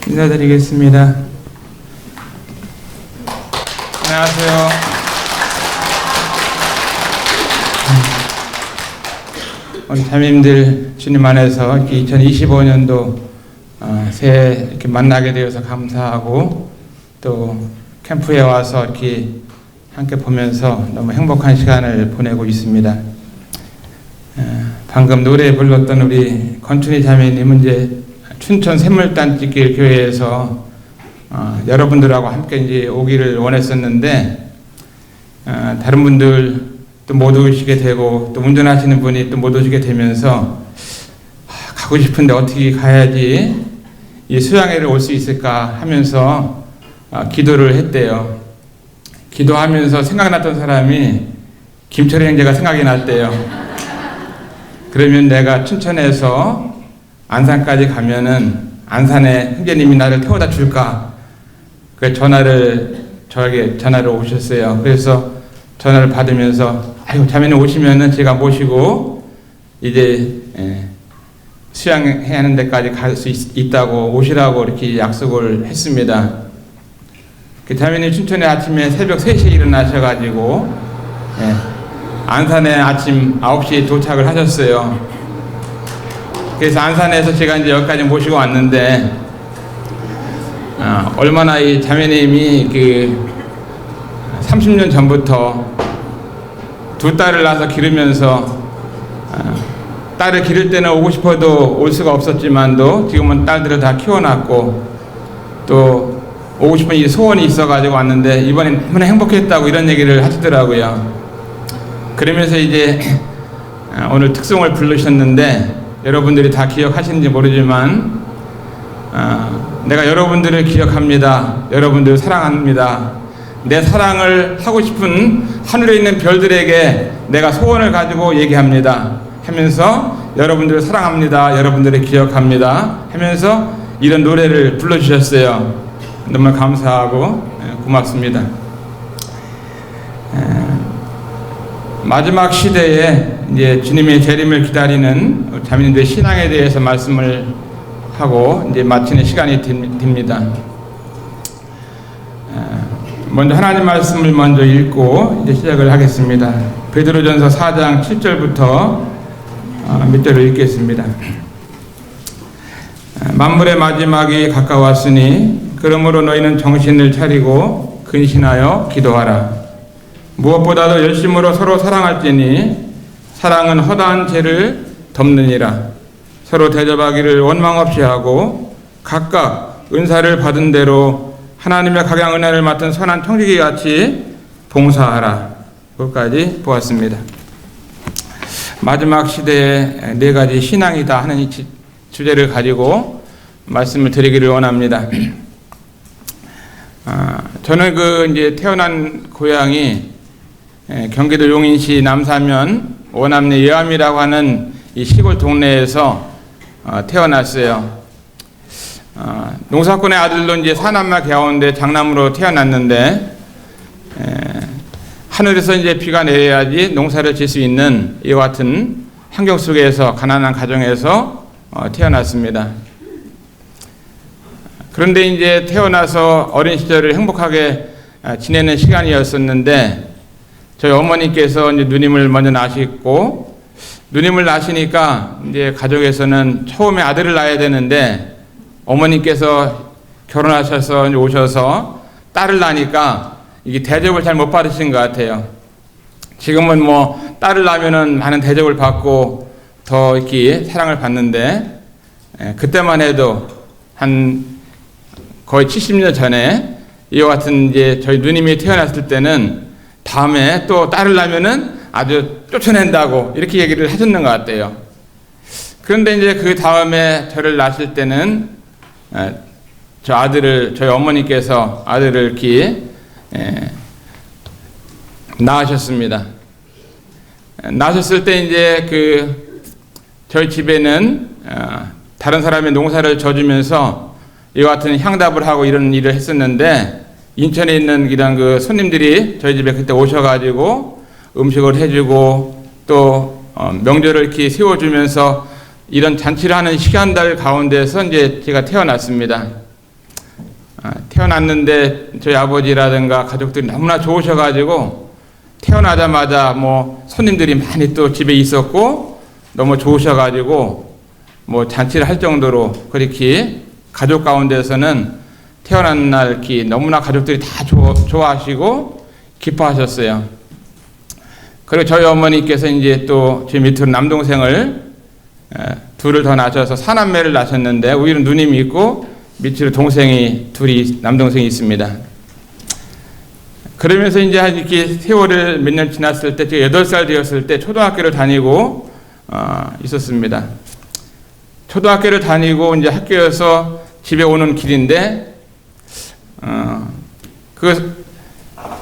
인사드리겠습니다. 안녕하세요. 우리 자매님들 주님 안에서 이렇게 2025년도 새해 이렇게 만나게 되어서 감사하고, 또 캠프에 와서 이렇게 함께 보면서 너무 행복한 시간을 보내고 있습니다. 방금 노래 불렀던 우리 권춘희 자매님은 이제 춘천 샘물단지길 교회에서 여러분들하고 함께 이제 오기를 원했었는데, 다른 분들 또 못 오시게 되고, 또 운전하시는 분이 또 못 오시게 되면서 가고 싶은데 어떻게 가야지 이 수양회를 올 수 있을까 하면서 기도를 했대요. 기도하면서 생각났던 사람이 김철희 형제가 생각이 났대요. 그러면 내가 춘천에서 안산까지 가면은 안산에 형제님이 나를 태워다 줄까? 그 저에게 전화를 오셨어요. 그래서 전화를 받으면서 아이고, 자매님 오시면은 제가 모시고 이제 수양해야 하는 데까지 갈 수 있다고 오시라고 이렇게 약속을 했습니다. 그 자매님 춘천에 아침에 새벽 3시에 일어나셔가지고 안산에 아침 9시에 도착을 하셨어요. 그래서 안산에서 제가 이제 여기까지 모시고 왔는데, 얼마나 이 자매님이 30년 전부터 두 딸을 낳아서 기르면서, 딸을 기를 때는 오고 싶어도 올 수가 없었지만도 지금은 딸들을 다 키워놨고, 또 오고 싶은 이 소원이 있어가지고 왔는데 이번엔 너무나 행복했다고 이런 얘기를 하시더라고요. 그러면서 이제 오늘 특송을 부르셨는데, 여러분들이 다 기억하시는지 모르지만 내가 여러분들을 기억합니다. 여러분들을 사랑합니다. 내 사랑을 하고 싶은 하늘에 있는 별들에게 내가 소원을 가지고 얘기합니다 하면서 여러분들을 사랑합니다. 여러분들을 기억합니다 하면서 이런 노래를 불러주셨어요. 너무 감사하고 고맙습니다. 마지막 시대에 이제 주님의 재림을 기다리는 자매님들의 신앙에 대해서 말씀을 하고 이제 마치는 시간이 됩니다. 먼저 하나님 말씀을 먼저 읽고 이제 시작을 하겠습니다. 베드로전서 4장 7절부터 몇 절을 읽겠습니다. 만물의 마지막이 가까웠으니 그러므로 너희는 정신을 차리고 근신하여 기도하라. 무엇보다도 열심으로 서로 사랑할지니 사랑은 허다한 죄를 덮느니라. 서로 대접하기를 원망 없이 하고 각각 은사를 받은 대로 하나님의 각양 은혜를 맡은 선한 청지기 같이 봉사하라. 그것까지 보았습니다. 마지막 시대에 4가지 신앙이다 하는 이 주제를 가지고 말씀을 드리기를 원합니다. 저는 이제 태어난 고향이 경기도 용인시 남사면 오남리 예암이라고 하는 이 시골 동네에서 태어났어요. 농사꾼의 아들로 이제 사남매 가운데 장남으로 태어났는데, 하늘에서 이제 비가 내려야지 농사를 질 수 있는 이와 같은 환경 속에서 가난한 가정에서 태어났습니다. 그런데 이제 태어나서 어린 시절을 행복하게 지내는 시간이었었는데, 저희 어머니께서 이제 누님을 먼저 낳으시고, 누님을 낳으시니까 이제 가족에서는 처음에 아들을 낳아야 되는데, 어머니께서 결혼하셔서 이제 오셔서 딸을 낳으니까 이게 대접을 잘 못 받으신 것 같아요. 지금은 뭐 딸을 낳으면은 많은 대접을 받고 더 이렇게 사랑을 받는데, 그때만 해도 한 거의 70년 전에 이와 같은 이제 저희 누님이 태어났을 때는 다음에 또 딸을 낳으면은 아주 쫓아낸다고 이렇게 얘기를 하셨는 것 같아요. 그런데 이제 그 다음에 저를 낳으실 때는 저희 어머니께서 아들을 이렇게 낳으셨습니다. 낳으셨을 때 이제 저희 집에는 다른 사람의 농사를 져주면서 이와 같은 향답을 하고 이런 일을 했었는데, 인천에 있는 이런 손님들이 저희 집에 그때 오셔가지고 음식을 해주고 또 명절을 이렇게 세워주면서 이런 잔치를 하는 시간들 가운데서 이제 제가 태어났습니다. 태어났는데 저희 아버지라든가 가족들이 너무나 좋으셔가지고 태어나자마자 뭐 손님들이 많이 또 집에 있었고 너무 좋으셔가지고 뭐 잔치를 할 정도로 그렇게 가족 가운데서는 태어난 날 이렇게 너무나 가족들이 다 좋아하시고 기뻐하셨어요. 그리고 저희 어머니께서 이제 또 제 밑으로 남동생을 둘을 더 낳으셔서 사남매를 낳으셨는데 위로 누님이 있고 밑으로 동생이 둘이 남동생이 있습니다. 그러면서 이제 이렇게 세월을 몇 년 지났을 때 제가 8살 되었을 때 초등학교를 다니고 있었습니다. 초등학교를 다니고 이제 학교에서 집에 오는 길인데 그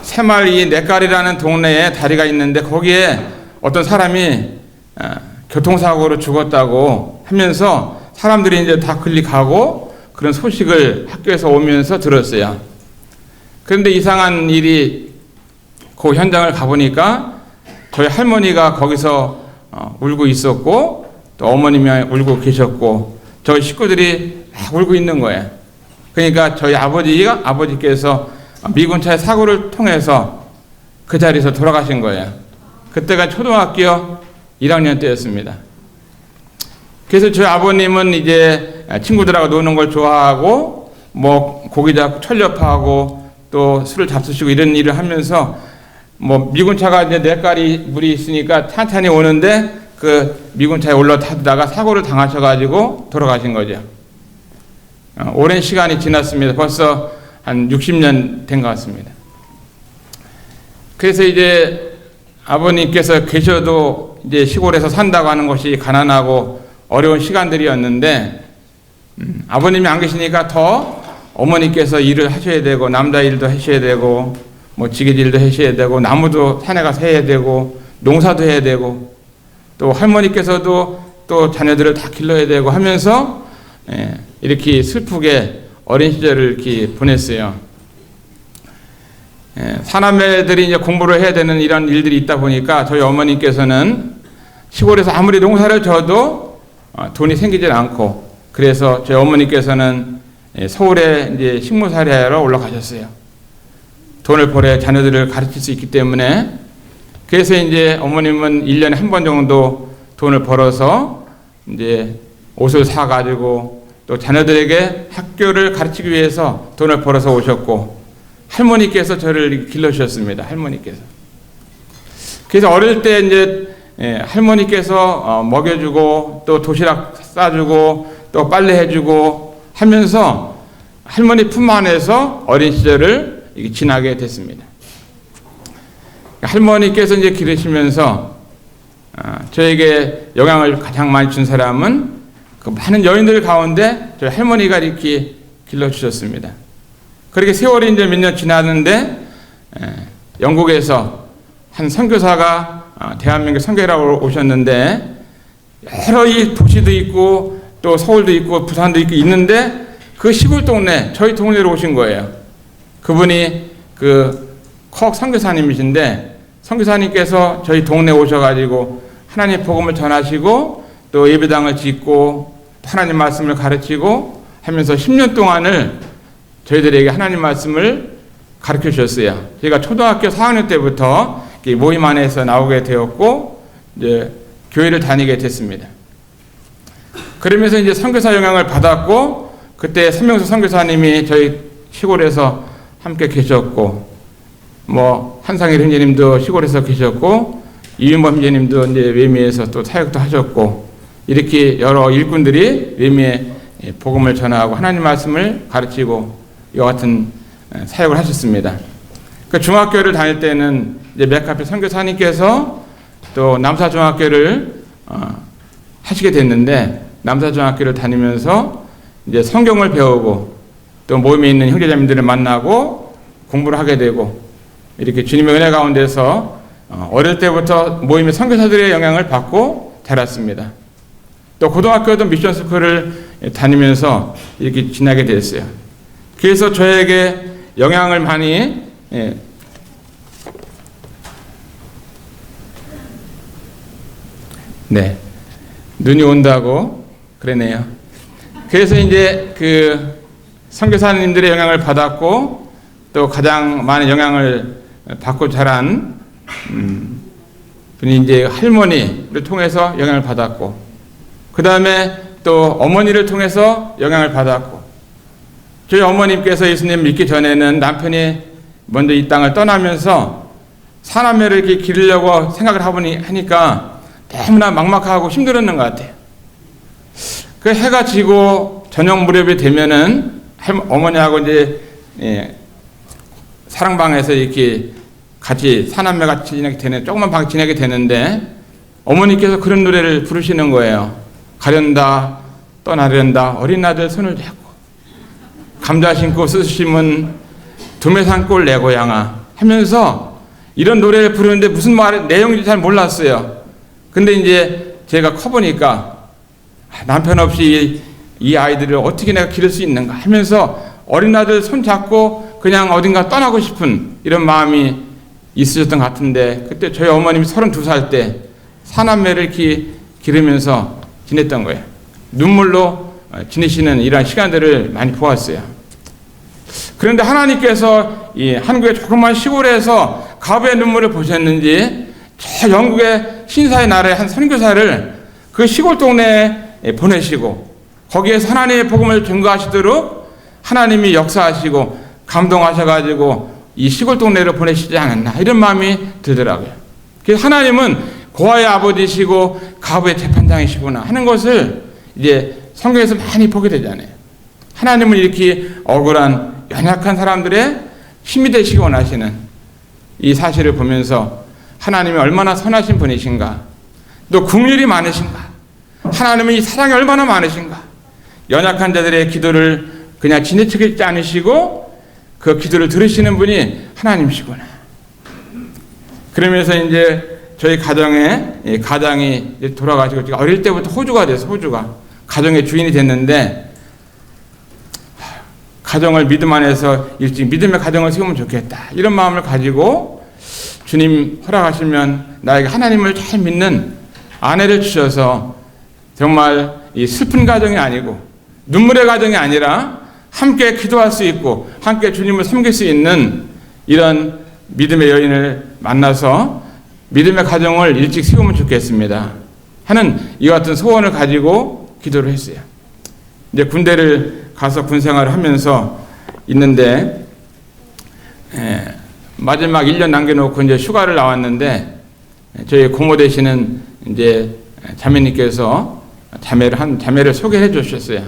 새마을이 내깔이라는 동네에 다리가 있는데 거기에 어떤 사람이 교통사고로 죽었다고 하면서 사람들이 이제 다 클릭하고 그런 소식을 학교에서 오면서 들었어요. 그런데 이상한 일이 그 현장을 가보니까 저희 할머니가 거기서 울고 있었고 또 어머님이 울고 계셨고 저희 식구들이 막 울고 있는 거예요. 그러니까 저희 아버지께서 미군차의 사고를 통해서 그 자리에서 돌아가신 거예요. 그때가 초등학교 1학년 때였습니다. 그래서 저희 아버님은 이제 친구들하고 노는 걸 좋아하고 뭐 고기 잡고 철렵하고 또 술을 잡수시고 이런 일을 하면서 뭐 미군차가 이제 냇가리 물이 있으니까 찬찬히 오는데 그 미군차에 올라타다가 사고를 당하셔가지고 돌아가신 거죠. 오랜 시간이 지났습니다. 벌써 한 60년 된 것 같습니다. 그래서 이제 아버님께서 계셔도 이제 시골에서 산다고 하는 것이 가난하고 어려운 시간들이었는데 아버님이 안 계시니까 더 어머니께서 일을 하셔야 되고 남자 일도 하셔야 되고 뭐 지게질도 하셔야 되고 나무도 산에 가서 해야 되고 농사도 해야 되고 또 할머니께서도 또 자녀들을 다 길러야 되고 하면서 이렇게 슬프게 어린 시절을 이렇게 보냈어요. 사남매들이 이제 공부를 해야 되는 이런 일들이 있다 보니까 저희 어머니께서는 시골에서 아무리 농사를 져도 돈이 생기질 않고 그래서 저희 어머니께서는 서울에 이제 식무살이 하러 올라가셨어요. 돈을 벌어야 자녀들을 가르칠 수 있기 때문에 그래서 이제 어머님은 1년에 한 번 정도 돈을 벌어서 이제 옷을 사가지고 또 자녀들에게 학교를 가르치기 위해서 돈을 벌어서 오셨고 할머니께서 저를 길러주셨습니다. 할머니께서. 그래서 어릴 때 이제 할머니께서 먹여주고 또 도시락 싸주고 또 빨래해주고 하면서 할머니 품 안에서 어린 시절을 지나게 됐습니다. 할머니께서 이제 기르시면서 저에게 영향을 가장 많이 준 사람은 그 많은 여인들 가운데 저희 할머니가 이렇게 길러주셨습니다. 그렇게 세월이 이제 몇 년 지났는데 영국에서 한 선교사가 대한민국 선교하러 오셨는데 여러 이 도시도 있고 또 서울도 있고 부산도 있고 있는데 그 시골 동네 저희 동네로 오신 거예요. 그분이 그 콕 선교사님이신데 선교사님께서 저희 동네 오셔가지고 하나님 복음을 전하시고 또 예배당을 짓고 하나님 말씀을 가르치고 하면서 10년 동안을 저희들에게 하나님 말씀을 가르쳐 주셨어요. 제가 초등학교 4학년 때부터 모임 안에서 나오게 되었고 이제 교회를 다니게 됐습니다. 그러면서 이제 선교사 영향을 받았고 그때 선명수 선교사님이 저희 시골에서 함께 계셨고 뭐 한상일 형제님도 시골에서 계셨고 이윤범 형제님도 이제 외미에서 또 사역도 하셨고 이렇게 여러 일꾼들이 외미에 복음을 전하고 하나님 말씀을 가르치고 이와 같은 사역을 하셨습니다. 그 중학교를 다닐 때는 이제 맥카페 선교사님께서 또 남사중학교를 하시게 됐는데 남사중학교를 다니면서 이제 성경을 배우고 또 모임에 있는 형제자매들을 만나고 공부를 하게 되고 이렇게 주님의 은혜 가운데서 어릴 때부터 모임의 선교사들의 영향을 받고 자랐습니다. 또 고등학교도 미션 스쿨을 다니면서 이렇게 지나게 됐어요. 그래서 저에게 영향을 많이 눈이 온다고 그러네요. 그래서 이제 그 선교사님들의 영향을 받았고 또 가장 많은 영향을 받고 자란 분이 이제 할머니를 통해서 영향을 받았고, 그 다음에 또 어머니를 통해서 영향을 받았고, 저희 어머님께서 예수님 믿기 전에는 남편이 먼저 이 땅을 떠나면서 사남매를 이렇게 기르려고 생각을 하니까 너무나 막막하고 힘들었는 것 같아요. 그 해가 지고 저녁 무렵이 되면은 어머니하고 이제 사랑방에서 이렇게 같이 사남매 같이 지내게 되는, 조그만 방 지내게 되는데 어머니께서 그런 노래를 부르시는 거예요. 가련다 떠나련다 어린 아들 손을 잡고 감자 심고 스스 심은 두메산골 내 고향아 하면서 이런 노래를 부르는데 무슨 내용인지 잘 몰랐어요. 근데 이제 제가 커보니까 남편 없이 이 아이들을 어떻게 내가 기를 수 있는가 하면서 어린 아들 손 잡고 그냥 어딘가 떠나고 싶은 이런 마음이 있으셨던 것 같은데, 그때 저희 어머님이 32살 때 사남매를 이렇게 기르면서 지냈던 거예요. 눈물로 지내시는 이러한 시간들을 많이 보았어요. 그런데 하나님께서 이 한국의 조그만 시골에서 가부의 눈물을 보셨는지 저 영국의 신사의 나라의 한 선교사를 그 시골 동네에 보내시고 거기에서 하나님의 복음을 증거하시도록 하나님이 역사하시고 감동하셔가지고 이 시골 동네로 보내시지 않았나 이런 마음이 들더라고요. 그래서 하나님은 고아의 아버지시고 가부의 재판장이시구나 하는 것을 이제 성경에서 많이 보게 되잖아요. 하나님은 이렇게 억울한 연약한 사람들의 힘이 되시기 원하시는 이 사실을 보면서 하나님이 얼마나 선하신 분이신가, 또 긍휼이 많으신가, 하나님은 이 사랑이 얼마나 많으신가, 연약한 자들의 기도를 그냥 지나치지 않으시고 그 기도를 들으시는 분이 하나님이시구나. 그러면서 이제 저희 가장이 돌아가시고 제가 어릴 때부터 호주가 돼서 가정의 주인이 됐는데, 가정을 믿음 안에서 일찍 믿음의 가정을 세우면 좋겠다 이런 마음을 가지고 주님 허락하시면 나에게 하나님을 잘 믿는 아내를 주셔서 정말 이 슬픈 가정이 아니고 눈물의 가정이 아니라 함께 기도할 수 있고 함께 주님을 섬길 수 있는 이런 믿음의 여인을 만나서 믿음의 가정을 일찍 세우면 좋겠습니다 하는 이와 같은 소원을 가지고 기도를 했어요. 이제 군대를 가서 군 생활을 하면서 있는데 마지막 1년 남겨놓고 이제 휴가를 나왔는데 저희 고모 되시는 이제 자매님께서 자매를 소개해 주셨어요.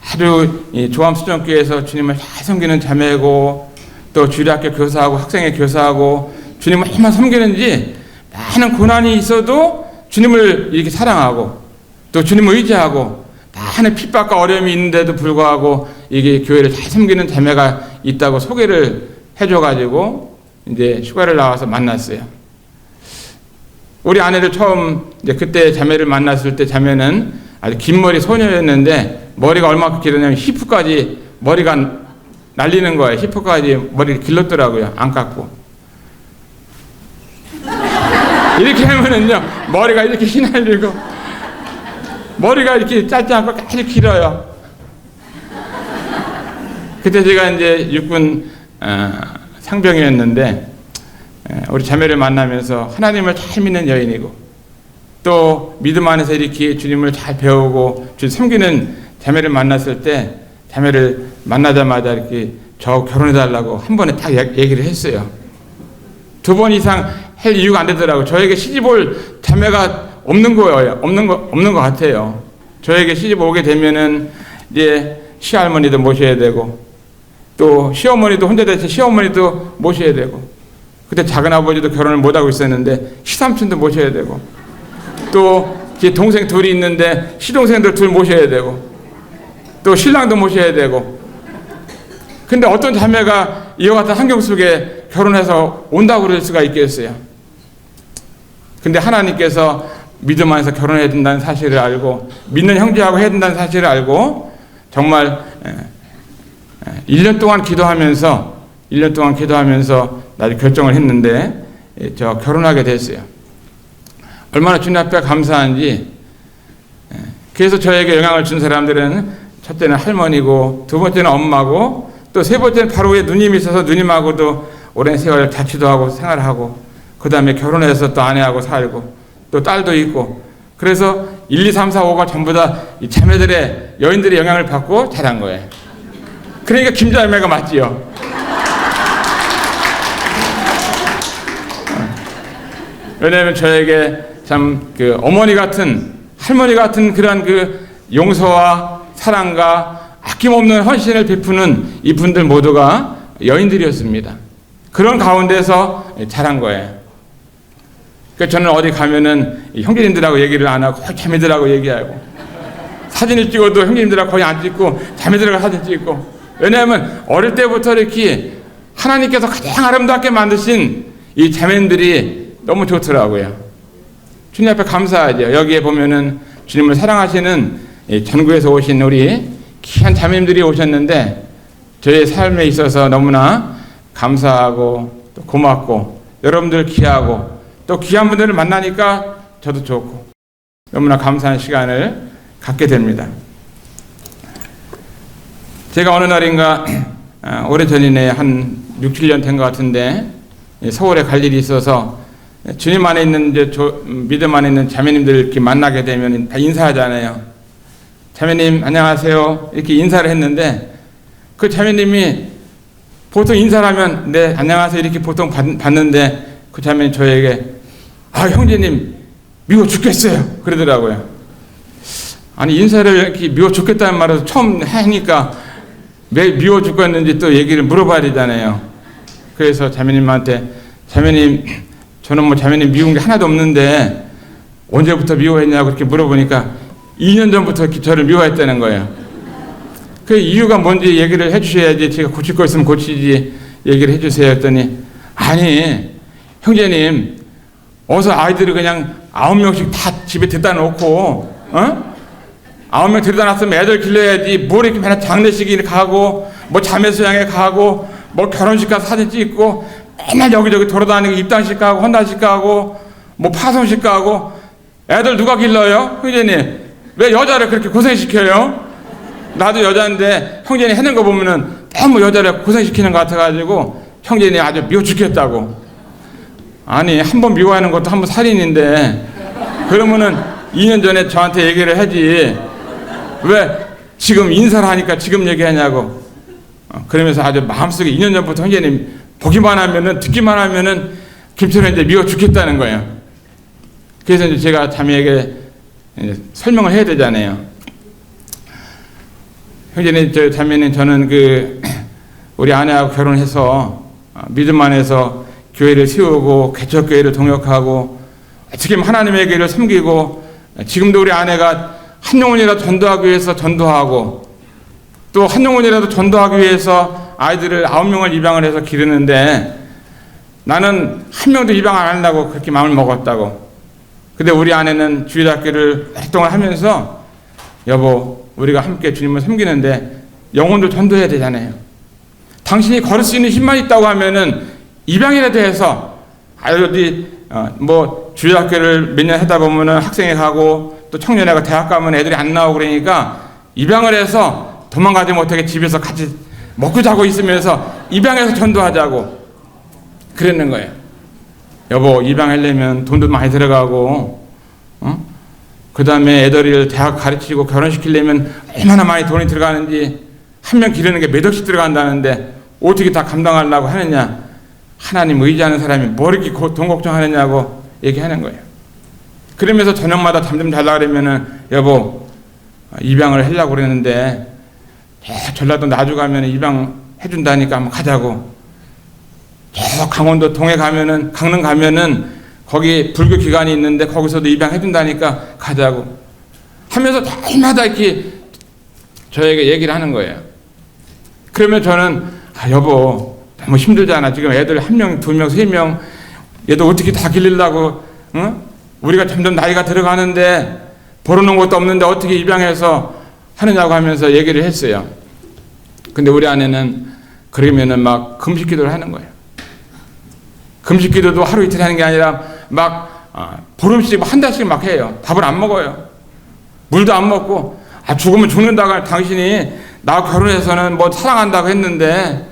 아주 조암수정교회에서 주님을 잘 섬기는 자매고 또 주일학교 교사하고 학생회 교사하고 주님을 얼마나 섬기는지 많은 고난이 있어도 주님을 이렇게 사랑하고 또 주님을 의지하고 많은 핍박과 어려움이 있는데도 불구하고 이게 교회를 잘 섬기는 자매가 있다고 소개를 해줘가지고 이제 휴가를 나와서 만났어요. 우리 아내를 처음 이제 그때 자매를 만났을 때 자매는 아주 긴 머리 소녀였는데 머리가 얼마큼 길었냐면 히프까지 머리가 날리는 거예요. 히프까지 머리를 길렀더라고요. 안 깎고. 이렇게 하면은요 머리가 이렇게 휘날리고 머리가 이렇게 짧지 않고 아주 길어요. 그때 제가 이제 육군 상병이었는데 우리 자매를 만나면서 하나님을 잘 믿는 여인이고 또 믿음 안에서 이렇게 주님을 잘 배우고 주님 섬기는 자매를 만났을 때 자매를 만나자마자 이렇게 저 결혼해달라고 한 번에 딱 얘기를 했어요. 2번 이상 할 이유가 안 되더라고요. 저에게 시집 올 자매가 없는 거예요. 없는 것 같아요. 저에게 시집 오게 되면은 이제 시할머니도 모셔야 되고 또 시어머니도 혼자 돼서 시어머니도 모셔야 되고 그때 작은아버지도 결혼을 못하고 있었는데 시삼촌도 모셔야 되고 또 제 동생 둘이 있는데 시동생들 둘 모셔야 되고 또 신랑도 모셔야 되고 근데 어떤 자매가 이와 같은 환경 속에 결혼해서 온다고 그럴 수가 있겠어요. 근데 하나님께서 믿음 안에서 결혼해야 된다는 사실을 알고 믿는 형제하고 해야 된다는 사실을 알고 정말 1년 동안 기도하면서 나중에 결정을 했는데 저 결혼하게 됐어요. 얼마나 주님 앞에 감사한지. 그래서 저에게 영향을 준 사람들은 첫째는 할머니고 두 번째는 엄마고 또 세 번째는 바로 위에 누님이 있어서 누님하고도 오랜 세월 자취도 하고 생활하고 그 다음에 결혼해서 또 아내하고 살고 또 딸도 있고 그래서 1, 2, 3, 4, 5가 전부 다 이 자매들의 여인들의 영향을 받고 자란 거예요. 그러니까 김자매가 맞지요. 왜냐하면 저에게 참 그 어머니 같은 할머니 같은 그런 그 용서와 사랑과 아낌없는 헌신을 베푸는 이분들 모두가 여인들이었습니다. 그런 가운데서 자란 거예요. 그러니까 저는 어디 가면은 형제님들하고 얘기를 안 하고 자매들하고 얘기하고 사진을 찍어도 형제님들하고 거의 안 찍고 자매들하고 사진 찍고 왜냐하면 어릴 때부터 이렇게 하나님께서 가장 아름답게 만드신 이 자매들이 너무 좋더라고요. 주님 앞에 감사하죠. 여기에 보면은 주님을 사랑하시는 전국에서 오신 우리 귀한 자매님들이 오셨는데 저의 삶에 있어서 너무나 감사하고 또 고맙고 여러분들 귀하고 또 귀한 분들을 만나니까 저도 좋고 너무나 감사한 시간을 갖게 됩니다. 제가 어느 날인가 오래전이네 한 6, 7년 된 것 같은데 서울에 갈 일이 있어서 주님 안에 있는 이제 믿음 안에 있는 자매님들 이렇게 만나게 되면 다 인사하잖아요. 자매님 안녕하세요 이렇게 인사를 했는데 그 자매님이 보통 인사를 하면 네 안녕하세요 이렇게 보통 받는데 그 자매님 저에게 아 형제님 미워 죽겠어요 그러더라고요. 아니 인사를 이렇게 미워 죽겠다는 말을 처음 하니까 왜 미워 죽겠는지 또 얘기를 물어봐야 되잖아요. 그래서 자매님한테 자매님 저는 뭐 자매님 미운 게 하나도 없는데 언제부터 미워했냐고 그렇게 물어보니까 2년 전부터 저를 미워했다는 거예요. 그 이유가 뭔지 얘기를 해주셔야지 제가 고칠 거 있으면 고치지 얘기를 해주세요 했더니 아니 형제님 어서 아이들을 그냥 9명씩 다 집에 데려다 놓고 9명 데려다 놨으면 애들 길러야지 뭘 이렇게 맨날 장례식이 가고 뭐 자매수양에 가고 뭐 결혼식 가서 사진 찍고 맨날 여기저기 돌아다니고 입단식 가고 헌단식 가고 뭐 파송식 가고 애들 누가 길러요? 형제님 왜 여자를 그렇게 고생시켜요? 나도 여자인데 형제님 해는 거 보면은 너무 여자를 고생시키는 것 같아가지고 형제님 아주 미워 죽겠다고. 아니 한 번 미워하는 것도 한 번 살인인데 그러면은 2년 전에 저한테 얘기를 하지 왜 지금 인사를 하니까 지금 얘기하냐고. 그러면서 아주 마음속에 2년 전부터 형제님 보기만 하면은 듣기만 하면은 김철은 이제 미워 죽겠다는 거예요. 그래서 이제 제가 자매에게 설명을 해야 되잖아요. 형제님, 저 자매는 저는 그 우리 아내하고 결혼해서 믿음 안에서 교회를 세우고 개척교회를 동역하고 지금 하나님의 교회를 섬기고 지금도 우리 아내가 한 영혼이라도 전도하기 위해서 전도하고 또 한 영혼이라도 전도하기 위해서 아이들을 9명을 입양을 해서 기르는데 나는 한 명도 입양 안 하려고 그렇게 마음을 먹었다고. 근데 우리 아내는 주일학교를 활동을 하면서 여보 우리가 함께 주님을 섬기는데 영혼도 전도해야 되잖아요. 당신이 걸을 수 있는 힘만 있다고 하면은 입양이라도 해서 어디 뭐 주일학교를 몇 년 하다 보면은 학생회 가고 또 청년회가 대학 가면 애들이 안 나오고 그러니까 입양을 해서 도망가지 못하게 집에서 같이 먹고 자고 있으면서 입양해서 전도하자고 그랬는 거예요. 여보 입양하려면 돈도 많이 들어가고 그 다음에 애들을 대학 가르치고 결혼시키려면 얼마나 많이 돈이 들어가는지 한 명 기르는 게 몇 억씩 들어간다는데 어떻게 다 감당하려고 하느냐. 하나님 의지하는 사람이 뭐 이렇게 돈 걱정하느냐고 얘기하는 거예요. 그러면서 저녁마다 잠 좀 자려고 그러면은 여보 입양을 하려고 그랬는데 전라도 나주 가면 입양 해준다니까 한번 가자고. 저 강원도 동해 가면은 강릉 가면은 거기 불교 기관이 있는데 거기서도 입양 해준다니까 가자고 하면서 날마다 이렇게 저에게 얘기를 하는 거예요. 그러면 저는 여보 너무 힘들잖아. 지금 애들 1명, 2명, 3명 얘도 어떻게 다 기르려고 우리가 점점 나이가 들어가는데 벌어놓은 것도 없는데 어떻게 입양해서 하느냐고 하면서 얘기를 했어요. 근데 우리 아내는 그러면은 막 금식 기도를 하는 거예요. 금식 기도도 하루 이틀 하는 게 아니라 막 보름씩 한 달씩 막 해요. 밥을 안 먹어요. 물도 안 먹고 죽으면 죽는다고 당신이 나하고 결혼해서는 뭐 사랑한다고 했는데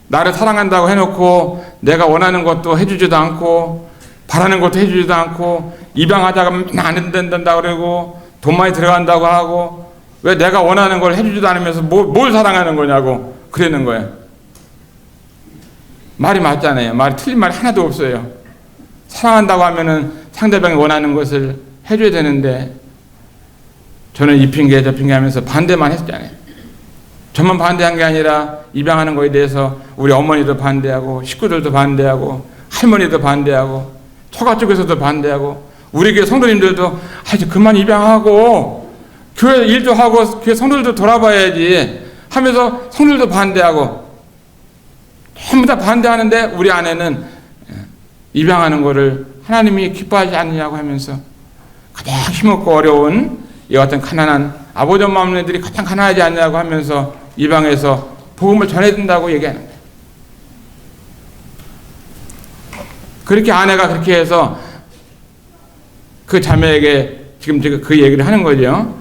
나를 사랑한다고 해놓고 내가 원하는 것도 해주지도 않고 바라는 것도 해주지도 않고 입양하다가 맨날 안 된다고 그러고 돈 많이 들어간다고 하고 왜 내가 원하는 걸 해주지도 않으면서 뭘 사랑하는 거냐고 그러는 거예요. 말이 맞잖아요. 말이 틀린 말이 하나도 없어요. 사랑한다고 하면은 상대방이 원하는 것을 해줘야 되는데 저는 이 핑계 저 핑계 하면서 반대만 했잖아요. 저만 반대한 게 아니라 입양하는 거에 대해서 우리 어머니도 반대하고 식구들도 반대하고 할머니도 반대하고 처가 쪽에서도 반대하고 우리 교회 성도님들도 이제 그만 입양하고 교회 일도 하고 교회 성도들도 돌아봐야지 하면서 성도들도 반대하고 전부 다 반대하는데 우리 아내는 입양하는 거를 하나님이 기뻐하지 않느냐고 하면서 가장 힘없고 어려운 이 같은 가난한 아버지 엄마 없는 애들이 가장 가난하지 않냐고 하면서 입양해서 복음을 전해야 된다고 얘기하는 거예요. 그렇게 아내가 그렇게 해서 그 자매에게 지금 그 얘기를 하는 거죠.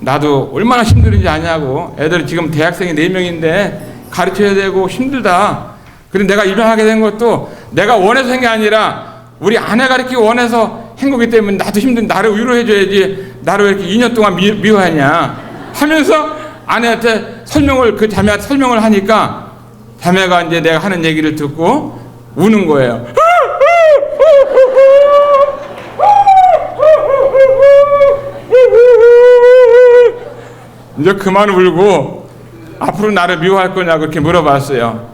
나도 얼마나 힘들은지 아냐고. 애들 지금 대학생이 4명인데 가르쳐야 되고 힘들다. 그런데 내가 입양하게 된 것도 내가 원해서 한 게 아니라 우리 아내가 이렇게 원해서 한 거기 때문에 나도 힘든 나를 위로해줘야지 나를 왜 이렇게 2년 동안 미워하냐 하면서 아내한테 그 자매한테 설명을 하니까 자매가 이제 내가 하는 얘기를 듣고 우는 거예요. 이제 그만 울고 앞으로 나를 미워할 거냐고 그렇게 물어봤어요.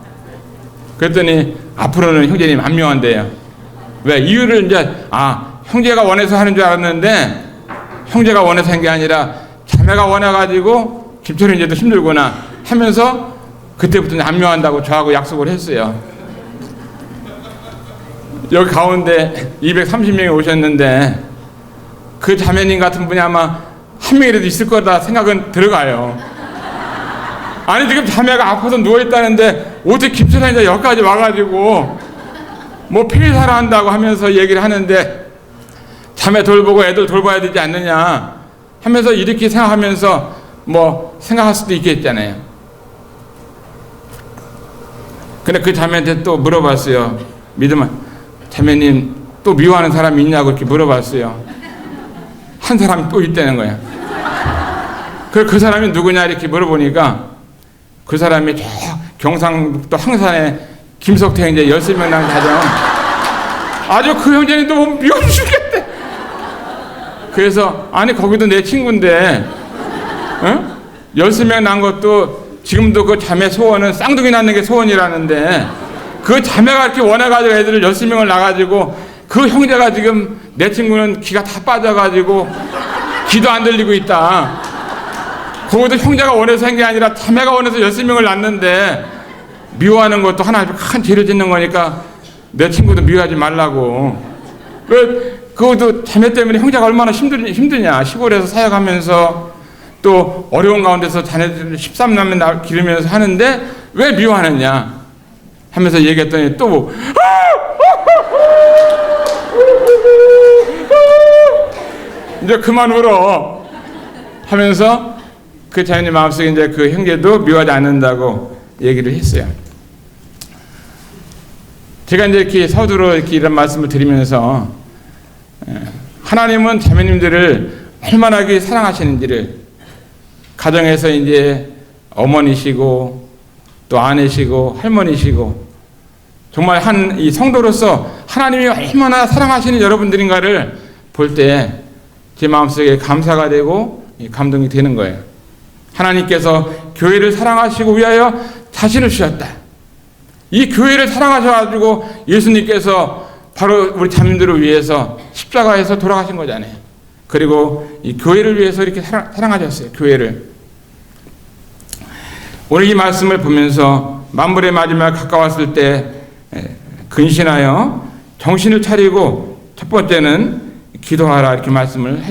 그랬더니 앞으로는 형제님 안 미워한대요. 왜? 이유를 이제 형제가 원해서 하는 줄 알았는데 형제가 원해서 한 게 아니라 자매가 원해가지고 김철이 이제도 힘들구나 하면서 그때부터 안 미워한다고 저하고 약속을 했어요. 여기 가운데 230명이 오셨는데 그 자매님 같은 분이 아마 한 명이라도 있을 거다 생각은 들어가요. 아니 지금 자매가 아파서 누워있다는데 어떻게 김철환이 여기까지 와가지고 뭐 폐사를 한다고 하면서 얘기를 하는데 자매 돌보고 애들 돌봐야 되지 않느냐 하면서 이렇게 생각하면서 뭐 생각할 수도 있겠잖아요. 근데 그 자매한테 또 물어봤어요. 믿으면 자매님 또 미워하는 사람이 있냐고 이렇게 물어봤어요. 한 사람이 또 있다는 거야. 그 사람이 누구냐 이렇게 물어보니까 그 사람이 저 경상북도 항산에 김석태 이제 13명 난 가정 아주 그 형제는 또 미워 죽겠대. 그래서 아니 거기도 내 친구인데 13명 난 것도 지금도 그 자매 소원은 쌍둥이 낳는 게 소원이라는데 그 자매가 이렇게 원해가지고 애들을 13명을 낳아가지고 그 형제가 지금 내 친구는 귀가 다 빠져가지고 귀도 안 들리고 있다. 그것도 형제가 원해서 한 게 아니라 자매가 원해서 13명을 낳는데 미워하는 것도 하나 큰 죄를 짓는 거니까 내 친구도 미워하지 말라고. 왜 그것도 자매 때문에 형제가 얼마나 힘드냐. 시골에서 사역하면서 또 어려운 가운데서 자네들 13남매 기르면서 하는데 왜 미워하느냐 하면서 얘기했더니 또 이제 그만 울어 하면서 그 자연의 마음속에 이제 그 형제도 미워하지 않는다고 얘기를 했어요. 제가 이제 이렇게 서두로 이렇게 이런 말씀을 드리면서 하나님은 자매님들을 얼마나 사랑하시는지를 가정에서 이제 어머니시고 또 아내시고 할머니시고 정말 이 성도로서 하나님이 얼마나 사랑하시는 여러분들인가를 볼 때 제 마음속에 감사가 되고 감동이 되는 거예요. 하나님께서 교회를 사랑하시고 위하여 자신을 주셨다. 이 교회를 사랑하셔가지고 예수님께서 바로 우리 자매들을 위해서 십자가에서 돌아가신 거잖아요. 그리고 이 교회를 위해서 이렇게 사랑하셨어요. 교회를. 오늘 이 말씀을 보면서 만물의 마지막 가까웠을 때 근신하여 정신을 차리고 첫 번째는 기도하라 이렇게 말씀을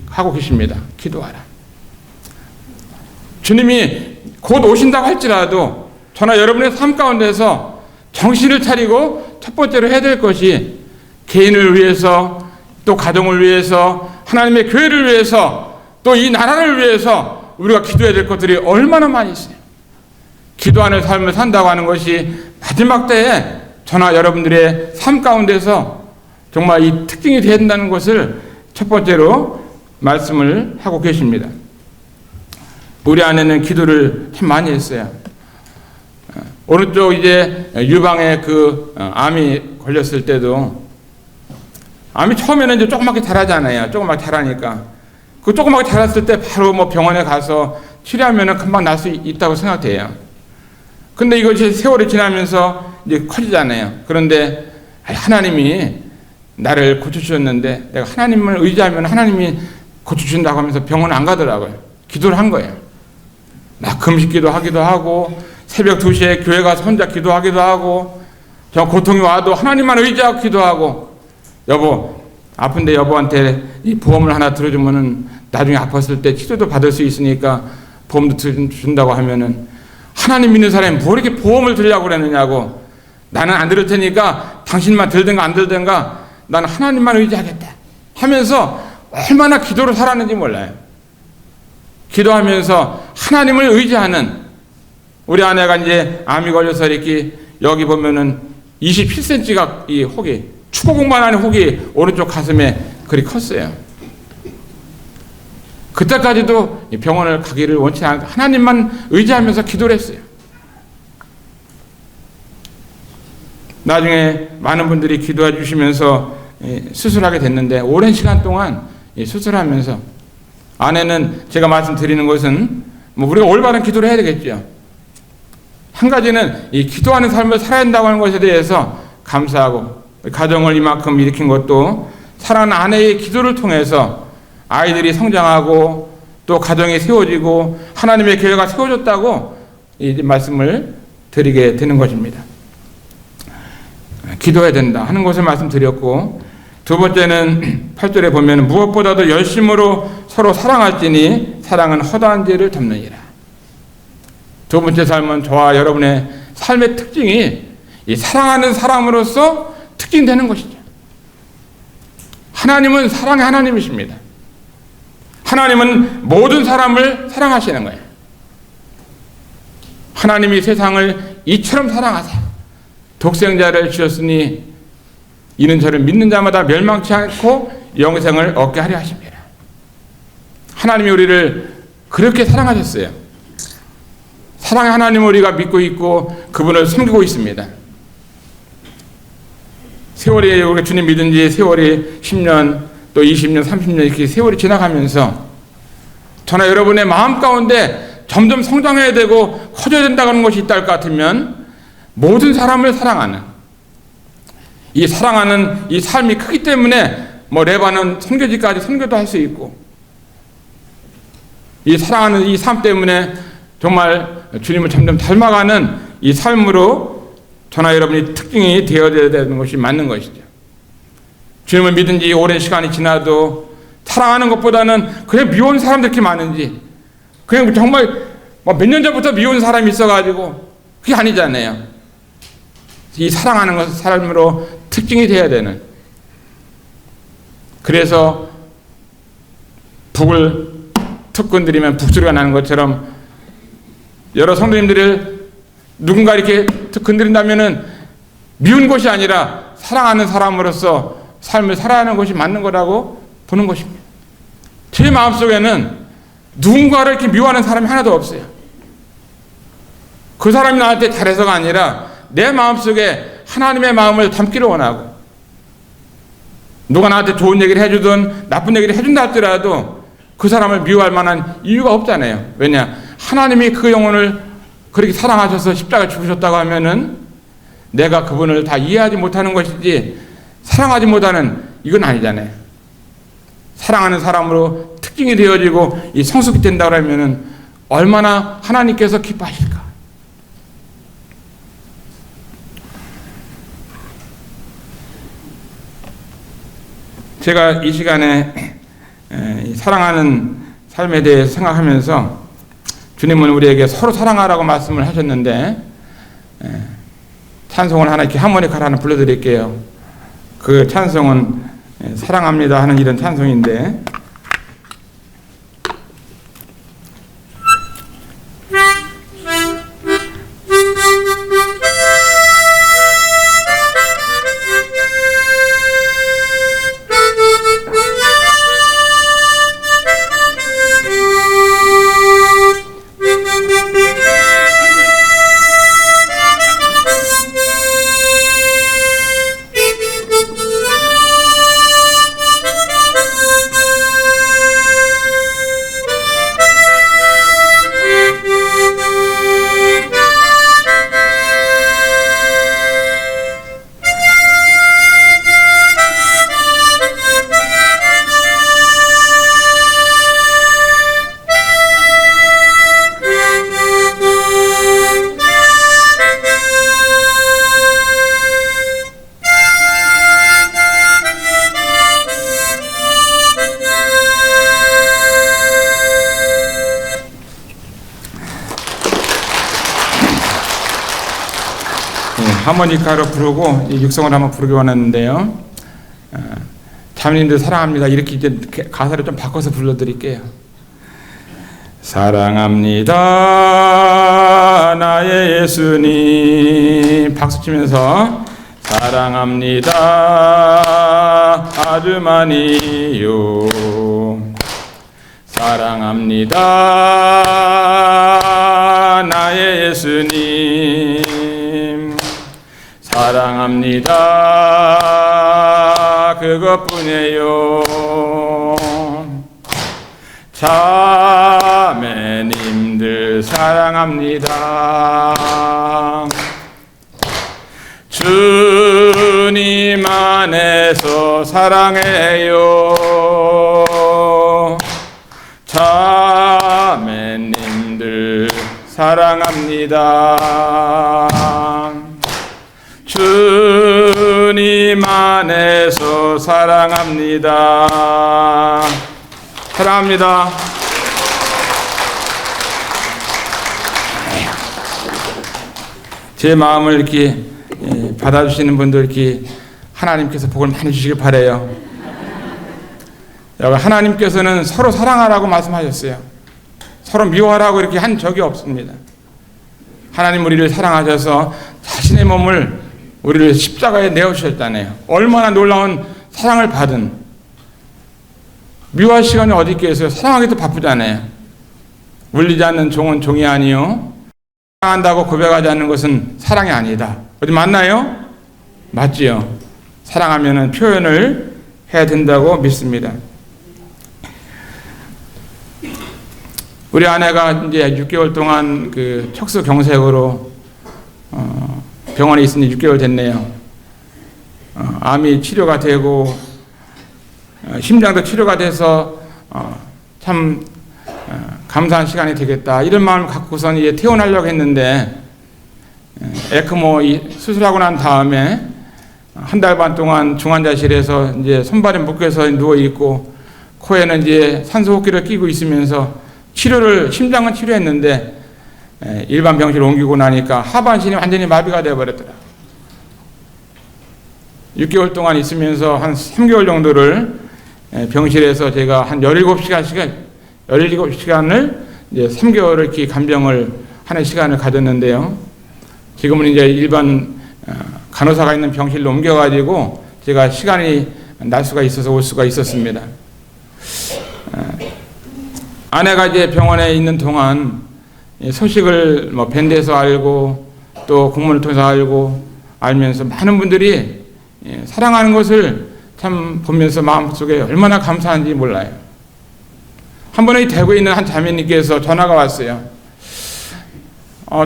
하고 계십니다. 기도하라. 주님이 곧 오신다고 할지라도 저나 여러분의 삶 가운데서 정신을 차리고 첫 번째로 해야 될 것이 개인을 위해서 또 가정을 위해서 하나님의 교회를 위해서 또 이 나라를 위해서 우리가 기도해야 될 것들이 얼마나 많이 있어요. 기도하는 삶을 산다고 하는 것이 마지막 때에 저나 여러분들의 삶 가운데서 정말 이 특징이 된다는 것을 첫 번째로 말씀을 하고 계십니다. 우리 아내는 기도를 참 많이 했어요. 오른쪽 이제 유방에 암이 걸렸을 때도, 암이 처음에는 이제 조그맣게 자라잖아요. 조그맣게 자라니까. 그 조그맣게 자랐을 때 바로 뭐 병원에 가서 치료하면 금방 날 수 있다고 생각돼요. 근데 이것이 세월이 지나면서 이제 커지잖아요. 그런데 하나님이 나를 고쳐주셨는데 내가 하나님을 의지하면 하나님이 고쳐주신다고 하면서 병원 안 가더라고요. 기도를 한 거예요. 막 금식기도 하기도 하고 새벽 2시에 교회 가서 혼자 기도하기도 하고, 저 고통이 와도 하나님만 의지하고 기도하고, 여보 아픈데 여보한테 이 보험을 하나 들어주면은 나중에 아팠을 때 치료도 받을 수 있으니까 보험도 준다고 하면은, 하나님 믿는 사람이 뭐 이렇게 보험을 들려고 그랬느냐고, 나는 안 들을 테니까 당신만 들든가 안 들든가 나는 하나님만 의지하겠다 하면서 얼마나 기도를 살았는지 몰라요. 기도하면서 하나님을 의지하는, 우리 아내가 이제 암이 걸려서 이렇게 여기 보면은 27cm가 이 혹이, 축구공만한 혹이 오른쪽 가슴에 그리 컸어요. 그때까지도 병원을 가기를 원치 않고 하나님만 의지하면서 기도를 했어요. 나중에 많은 분들이 기도해 주시면서 수술하게 됐는데, 오랜 시간 동안 수술하면서 아내는, 제가 말씀드리는 것은 뭐 우리가 올바른 기도를 해야 되겠죠. 한 가지는 이 기도하는 삶을 살아야 한다고 하는 것에 대해서 감사하고, 가정을 이만큼 일으킨 것도 사랑하는 아내의 기도를 통해서 아이들이 성장하고 또 가정이 세워지고 하나님의 교회가 세워졌다고 이 말씀을 드리게 되는 것입니다. 기도해야 된다 하는 것을 말씀드렸고, 두 번째는 8절에 보면 무엇보다도 열심으로 서로 사랑할지니 사랑은 허다한 죄를 덮느니라. 두 번째 삶은 저와 여러분의 삶의 특징이 이 사랑하는 사람으로서 특징되는 것이죠. 하나님은 사랑의 하나님이십니다. 하나님은 모든 사람을 사랑하시는 거예요. 하나님이 세상을 이처럼 사랑하세요. 독생자를 주셨으니 이는 저를 믿는 자마다 멸망치 않고 영생을 얻게 하려 하십니다. 하나님이 우리를 그렇게 사랑하셨어요. 사랑의 하나님을 우리가 믿고 있고 그분을 섬기고 있습니다. 세월이, 우리가 주님 믿은 지 세월이 10년 또 20년 30년 이렇게 세월이 지나가면서 저나 여러분의 마음 가운데 점점 성장해야 되고 커져야 된다는 것이 있다 할 것 같으면, 모든 사람을 사랑하는, 이 사랑하는 이 삶이 크기 때문에 뭐 레바논 선교지까지 선교도 할 수 있고, 이 사랑하는 이 삶 때문에 정말 주님을 점점 닮아가는 이 삶으로 저나 여러분이 특징이 되어야 되는 것이 맞는 것이죠. 주님을 믿은 지 오랜 시간이 지나도 사랑하는 것보다는 그냥 미워하는 사람들이 이렇게 많은지, 그냥 정말 몇 년 전부터 미워하는 사람이 있어가지고, 그게 아니잖아요. 이 사랑하는 것 삶으로 특징이 되어야 되는. 그래서 북을 툭 건드리면 북소리가 나는 것처럼 여러 성도님들을 누군가 이렇게 툭 건드린다면은 미운 것이 아니라 사랑하는 사람으로서 삶을 살아야 하는 것이 맞는 거라고 보는 것입니다. 제 마음속에는 누군가를 이렇게 미워하는 사람이 하나도 없어요. 그 사람이 나한테 잘해서가 아니라 내 마음속에 하나님의 마음을 담기를 원하고, 누가 나한테 좋은 얘기를 해주든 나쁜 얘기를 해준다 할지라도 그 사람을 미워할 만한 이유가 없잖아요. 왜냐? 하나님이 그 영혼을 그렇게 사랑하셔서 십자가에 죽으셨다고 하면은 내가 그분을 다 이해하지 못하는 것이지 사랑하지 못하는, 이건 아니잖아요. 사랑하는 사람으로 특징이 되어지고 이 성숙이 된다고 하면은 얼마나 하나님께서 기뻐하실까. 제가 이 시간에 사랑하는 삶에 대해서 생각하면서, 주님은 우리에게 서로 사랑하라고 말씀을 하셨는데, 찬송을 하나 이렇게 하모니카를 하나 불러드릴게요. 그 찬송은 사랑합니다 하는 이런 찬송인데, 하모니카로 부르고 이 육성을 한번 부르기 원했는데요. 자매님들 사랑합니다. 이렇게 이제 가사를 좀 바꿔서 불러드릴게요. 사랑합니다 나의 예수님. 박수 치면서 사랑합니다 아주 많이요. 사랑합니다 나의 예수님. 사랑합니다 그것뿐이에요. 자매님들 사랑합니다. 주님 안에서 사랑해요. 자매님들 사랑합니다. 주님 안에서 사랑합니다. 사랑합니다. 제 마음을 이렇게 받아주시는 분들 이렇게 하나님께서 복을 많이 주시길 바라요. 하나님께서는 서로 사랑하라고 말씀하셨어요. 서로 미워하라고 이렇게 한 적이 없습니다. 하나님 우리를 사랑하셔서 자신의 몸을 우리를 십자가에 내어주셨잖아요. 얼마나 놀라운 사랑을 받은. 미워할 시간이 어디 있겠어요. 사랑하기도 바쁘잖아요. 울리지 않는 종은 종이 아니요 사랑한다고 고백하지 않는 것은 사랑이 아니다. 어디 맞나요? 맞지요. 사랑하면은 표현을 해야 된다고 믿습니다. 우리 아내가 이제 6개월 동안 그 척수 경색으로 병원에 있으니 6개월 됐네요. 암이 치료가 되고 심장도 치료가 돼서 참 감사한 시간이 되겠다 이런 마음을 갖고선 이제 퇴원하려고 했는데 에크모 수술하고 난 다음에 한 달 반 동안 중환자실에서 이제 손발이 묶여서 누워 있고 코에는 이제 산소호흡기를 끼고 있으면서 심장은 치료했는데 일반 병실로 옮기고 나니까 하반신이 완전히 마비가 되어버렸더라. 6개월 동안 있으면서 한 3개월 정도를 병실에서 제가 한 17시간을 이제 3개월을 이렇게 간병을 하는 시간을 가졌는데요. 지금은 이제 일반 간호사가 있는 병실로 옮겨가지고 제가 시간이 날 수가 있어서 올 수가 있었습니다. 아내가 이제 병원에 있는 동안 소식을 밴드에서 알고 또 공문을 통해서 알면서 많은 분들이 사랑하는 것을 참 보면서 마음속에 얼마나 감사한지 몰라요. 한 번에 대구에 있는 한 자매님께서 전화가 왔어요.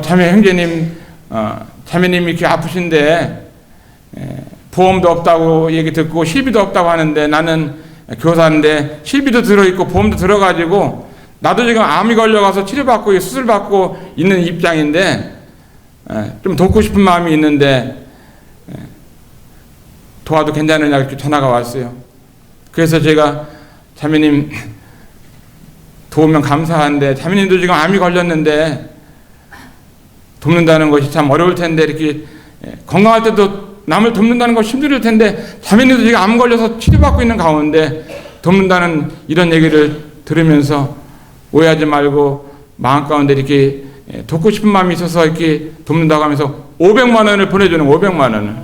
자매 형제님, 자매님이 이렇게 아프신데 보험도 없다고 얘기 듣고 실비도 없다고 하는데 나는 교사인데 실비도 들어있고 보험도 들어가지고 나도 지금 암이 걸려가서 치료받고 수술받고 있는 입장인데 좀 돕고 싶은 마음이 있는데 도와도 괜찮으냐 이렇게 전화가 왔어요. 그래서 제가 자매님 도우면 감사한데 자매님도 지금 암이 걸렸는데 돕는다는 것이 참 어려울 텐데 이렇게 건강할 때도 남을 돕는다는 것이 힘들 텐데 자매님도 지금 암 걸려서 치료받고 있는 가운데 돕는다는 이런 얘기를 들으면서 오해하지 말고 마음 가운데 이렇게 돕고 싶은 마음이 있어서 이렇게 돕는다고 하면서 500만 원을 보내주는 500만 원을.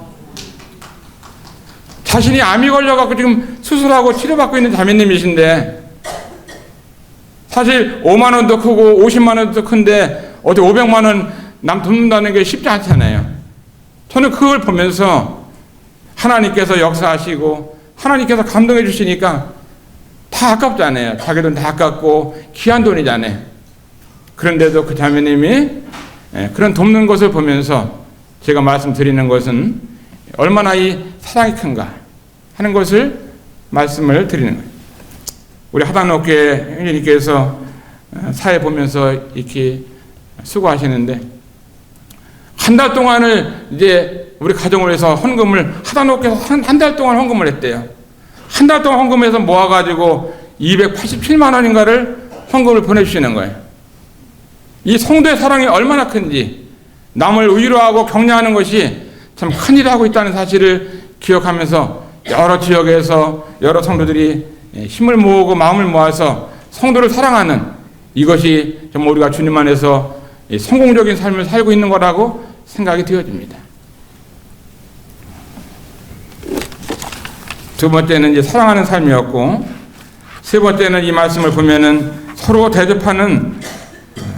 자신이 암이 걸려갖고 지금 수술하고 치료받고 있는 자매님이신데 사실 5만 원도 크고 50만 원도 큰데 어디 500만 원 남 돕는다는 게 쉽지 않잖아요. 저는 그걸 보면서 하나님께서 역사하시고 하나님께서 감동해 주시니까 다 아깝잖아요. 자기 돈 다 아깝고 귀한 돈이잖아요. 그런데도 그 자매님이 그런 돕는 것을 보면서 제가 말씀드리는 것은 얼마나 이 사랑이 큰가 하는 것을 말씀을 드리는 거예요. 우리 하단옥교회 형제님께서 사회 보면서 이렇게 수고하시는데 한 달 동안을 이제 우리 가정을 위해서 헌금을 하단옥교회에서 한 달 동안 헌금을 했대요. 한 달 동안 헌금해서 모아가지고 287만 원인가를 헌금을 보내주시는 거예요. 이 성도의 사랑이 얼마나 큰지 남을 위로하고 격려하는 것이 참 큰일을 하고 있다는 사실을 기억하면서 여러 지역에서 여러 성도들이 힘을 모으고 마음을 모아서 성도를 사랑하는 이것이 정말 우리가 주님 안에서 성공적인 삶을 살고 있는 거라고 생각이 되어집니다. 두 번째는 이제 사랑하는 삶이었고, 세 번째는 이 말씀을 보면은 서로 대접하는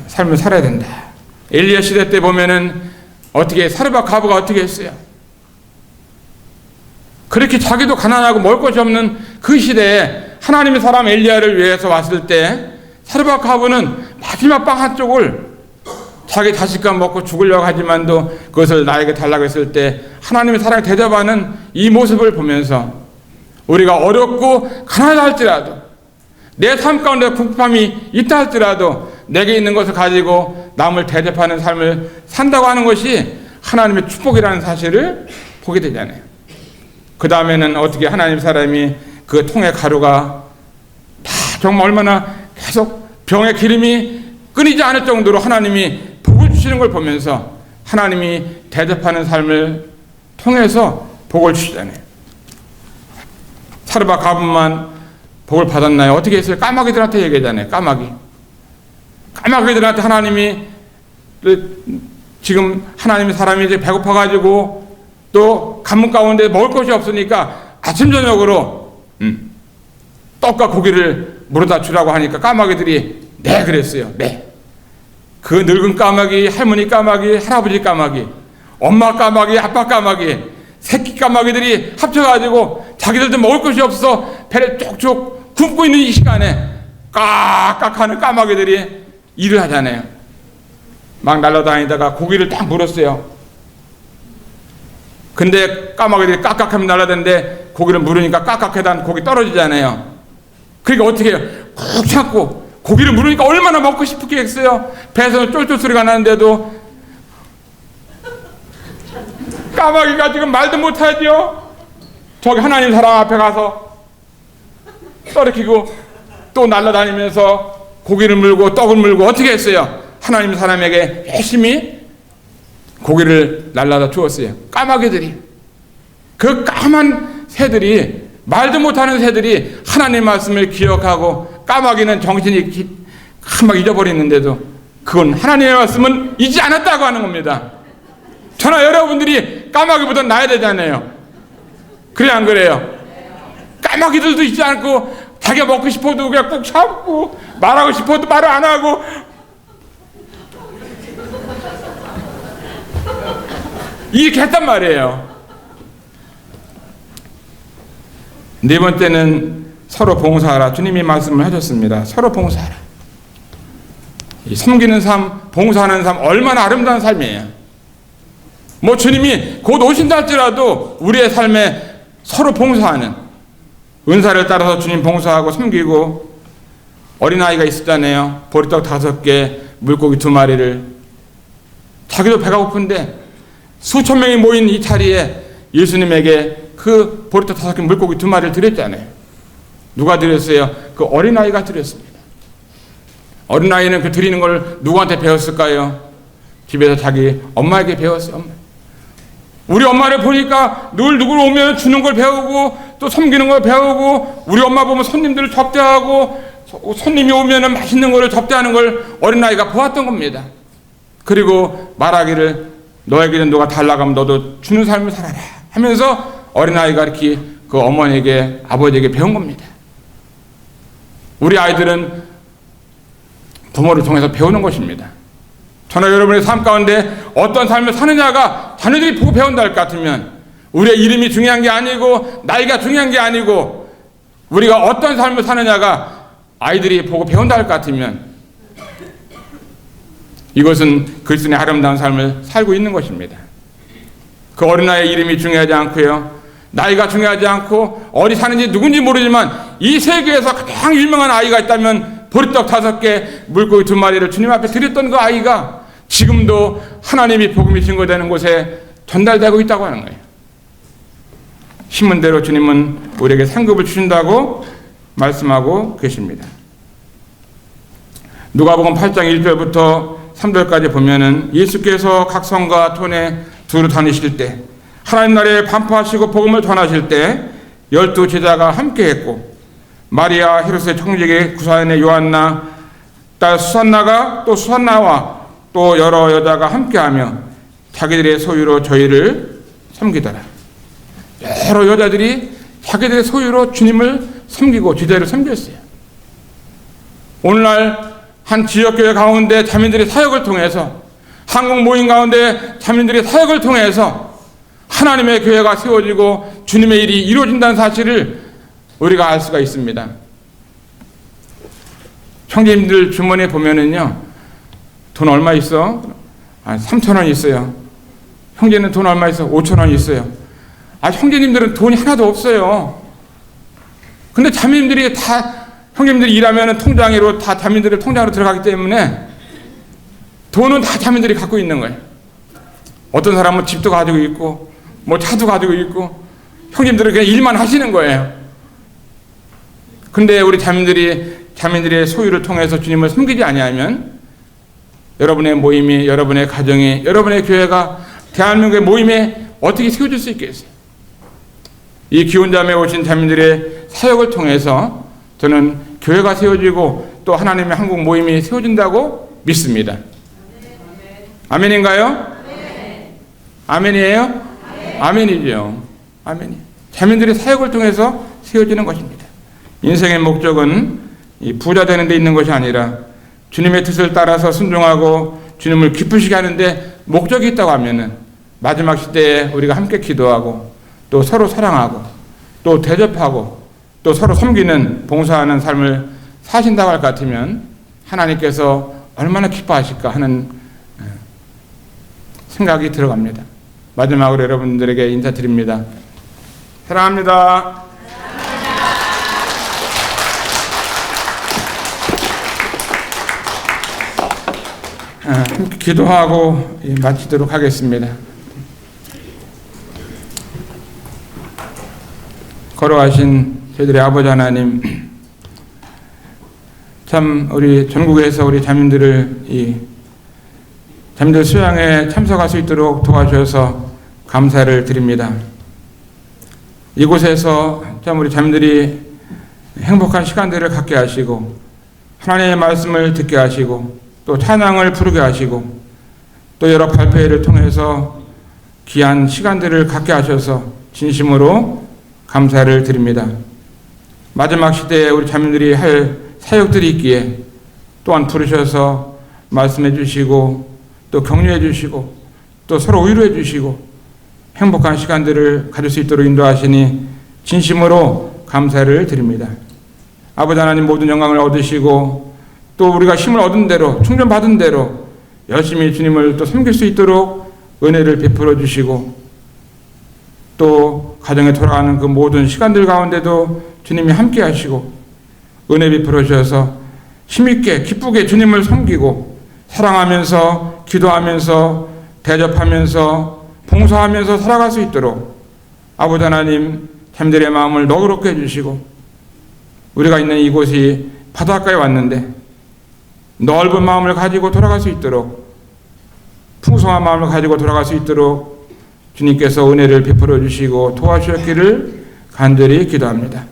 삶을 살아야 된다. 엘리야 시대 때 보면은 어떻게 사르밧 가부가 어떻게 했어요? 그렇게 자기도 가난하고 먹을 것이 없는 그 시대에 하나님의 사람 엘리야를 위해서 왔을 때 사르밧 가부는 마지막 빵 한쪽을 자기 자식과 먹고 죽으려고 하지만도 그것을 나에게 달라고 했을 때 하나님의 사랑을 대접하는 이 모습을 보면서 우리가 어렵고 가난하다 할지라도 내 삶 가운데 궁핍함이 있다 할지라도 내게 있는 것을 가지고 남을 대접하는 삶을 산다고 하는 것이 하나님의 축복이라는 사실을 보게 되잖아요. 그 다음에는 어떻게 하나님 사람이 그 통의 가루가 다 정말 얼마나 계속 병의 기름이 끊이지 않을 정도로 하나님이 복을 주시는 걸 보면서 하나님이 대접하는 삶을 통해서 복을 주시잖아요. 사르밧 가부만 복을 받았나요? 어떻게 했어요? 까마귀들한테 얘기하잖아요. 까마귀들한테 하나님이 지금 하나님의 사람이 이제 배고파가지고 또 가뭄 가운데 먹을 것이 없으니까 아침 저녁으로 떡과 고기를 물어다 주라고 하니까 까마귀들이 네 그랬어요. 네. 그 늙은 까마귀, 할머니 까마귀, 할아버지 까마귀, 엄마 까마귀, 아빠 까마귀, 새끼 까마귀들이 합쳐가지고 자기들도 먹을 것이 없어 배를 쭉쭉 굶고 있는 이 시간에 깍깍하는 까마귀들이 일을 하잖아요. 막 날아다니다가 고기를 딱 물었어요. 근데 까마귀들이 깍깍하면 날아다니는데 고기를 물으니까 깍깍하다 고기 떨어지잖아요. 그러니까 어떻게 해요? 꾹 참고 고기를 물으니까 얼마나 먹고 싶겠어요. 배에서 쫄쫄 소리가 나는데도 까마귀가 지금 말도 못하죠. 저기 하나님 사람 앞에 가서 떨어뜨리고 또 날아다니면서 고기를 물고 떡을 물고 어떻게 했어요? 하나님 사람에게 열심히 고기를 날라다 주었어요. 까마귀들이. 그 까만 새들이, 말도 못하는 새들이 하나님 말씀을 기억하고 까마귀는 정신이 막 잊어버리는데도 그건 하나님의 말씀은 잊지 않았다고 하는 겁니다. 저나 여러분들이 까마귀보다 나야 되잖아요. 그래 안 그래요? 까마귀들도 잊지 않고 자기가 먹고 싶어도 그냥 꼭 참고 말하고 싶어도 말을 안 하고 이렇게 했단 말이에요. 네 번째는 서로 봉사하라. 주님이 말씀을 하셨습니다. 서로 봉사하라. 이 섬기는 삶, 봉사하는 삶 얼마나 아름다운 삶이에요. 뭐 주님이 곧 오신다 할지라도 우리의 삶에 서로 봉사하는, 은사를 따라서 주님 봉사하고 섬기고, 어린아이가 있었잖아요. 보리떡 5개, 물고기 2마리를. 자기도 배가 고픈데 수천 명이 모인 이 자리에 예수님에게 그 보리떡 5개, 물고기 2마리를 드렸잖아요. 누가 드렸어요? 그 어린아이가 드렸습니다. 어린아이는 그 드리는 걸 누구한테 배웠을까요? 집에서 자기 엄마에게 배웠어요. 엄마. 우리 엄마를 보니까 늘 누구를 오면 주는 걸 배우고 또 섬기는 걸 배우고, 우리 엄마 보면 손님들을 접대하고 손님이 오면 맛있는 거를 접대하는 걸 어린아이가 보았던 겁니다. 그리고 말하기를 너에게는 누가 달라고 하면 너도 주는 삶을 살아라 하면서 어린아이가 이렇게 그 어머니에게, 아버지에게 배운 겁니다. 우리 아이들은 부모를 통해서 배우는 것입니다. 저나 여러분의 삶 가운데 어떤 삶을 사느냐가 자녀들이 보고 배운다 할 것 같으면, 우리의 이름이 중요한 게 아니고 나이가 중요한 게 아니고 우리가 어떤 삶을 사느냐가 아이들이 보고 배운다 할 것 같으면 이것은 그리스도의 아름다운 삶을 살고 있는 것입니다. 그 어린아이의 이름이 중요하지 않고요, 나이가 중요하지 않고 어디 사는지 누군지 모르지만 이 세계에서 가장 유명한 아이가 있다면 보리떡 5개, 물고기 2마리를 주님 앞에 드렸던 그 아이가 지금도 하나님이 복음이 증거되는 곳에 전달되고 있다고 하는 거예요. 신문대로 주님은 우리에게 상급을 주신다고 말씀하고 계십니다. 누가복음 8장 1절부터 3절까지 보면은 예수께서 각 성과 촌에 두루 다니실 때 하나님 나라에 반포하시고 복음을 전하실 때 12 제자가 함께했고 마리아 헤롯의 청지기 구사인의 요한나 딸 수산나가 또 수산나와 또 여러 여자가 함께하며 자기들의 소유로 저희를 섬기더라. 여러 여자들이 자기들의 소유로 주님을 섬기고 제자를 섬겼어요. 오늘날 한 지역교회 가운데 자매들의 사역을 통해서 한국 모임 가운데 자매들의 사역을 통해서 하나님의 교회가 세워지고 주님의 일이 이루어진다는 사실을 우리가 알 수가 있습니다. 형제님들 주머니에 보면은요, 돈 얼마 있어? 3,000원 있어요. 형제는 돈 얼마 있어? 5,000원 있어요. 형제님들은 돈이 하나도 없어요. 근데 자매님들이 다, 형제님들이 일하면 통장으로 다 자매님들의 통장으로 들어가기 때문에 돈은 다 자매님들이 갖고 있는 거예요. 어떤 사람은 집도 가지고 있고, 뭐 차도 가지고 있고, 형제님들은 그냥 일만 하시는 거예요. 근데 우리 자매들의 소유를 통해서 주님을 섬기지 아니하면 여러분의 모임이, 여러분의 가정이, 여러분의 교회가 대한민국의 모임에 어떻게 세워질 수 있겠어요? 이 기혼자매에 오신 자매들의 사역을 통해서 저는 교회가 세워지고 또 하나님의 한국 모임이 세워진다고 믿습니다. 아멘인가요? 아멘이에요? 아멘이죠. 아멘이. 자매들의 사역을 통해서 세워지는 것입니다. 인생의 목적은 이 부자 되는 데 있는 것이 아니라 주님의 뜻을 따라서 순종하고 주님을 기쁘시게 하는데 목적이 있다고 하면은 마지막 시대에 우리가 함께 기도하고 또 서로 사랑하고 또 대접하고 또 서로 섬기는 봉사하는 삶을 사신다고 할 것 같으면 하나님께서 얼마나 기뻐하실까 하는 생각이 들어갑니다. 마지막으로 여러분들에게 인사드립니다. 사랑합니다. 함께 기도하고 마치도록 하겠습니다. 걸어가신 저희들의 아버지 하나님, 참 우리 전국에서 우리 자민들을 자민들 수양에 참석할 수 있도록 도와주셔서 감사를 드립니다. 이곳에서 참 우리 자민들이 행복한 시간들을 갖게 하시고 하나님의 말씀을 듣게 하시고 또 찬양을 부르게 하시고 또 여러 발표회를 통해서 귀한 시간들을 갖게 하셔서 진심으로 감사를 드립니다. 마지막 시대에 우리 자매들이 할 사역들이 있기에 또한 부르셔서 말씀해 주시고 또 격려해 주시고 또 서로 위로해 주시고 행복한 시간들을 가질 수 있도록 인도하시니 진심으로 감사를 드립니다. 아버지 하나님, 모든 영광을 얻으시고 또 우리가 힘을 얻은 대로, 충전받은 대로 열심히 주님을 또 섬길 수 있도록 은혜를 베풀어 주시고 또 가정에 돌아가는 그 모든 시간들 가운데도 주님이 함께 하시고 은혜 베풀어 주셔서 힘있게 기쁘게 주님을 섬기고 사랑하면서 기도하면서 대접하면서 봉사하면서 살아갈 수 있도록 아버지 하나님, 자매들의 마음을 너그럽게 해주시고 우리가 있는 이곳이 바닷가에 왔는데 넓은 마음을 가지고 돌아갈 수 있도록, 풍성한 마음을 가지고 돌아갈 수 있도록 주님께서 은혜를 베풀어 주시고 도와주셨기를 간절히 기도합니다.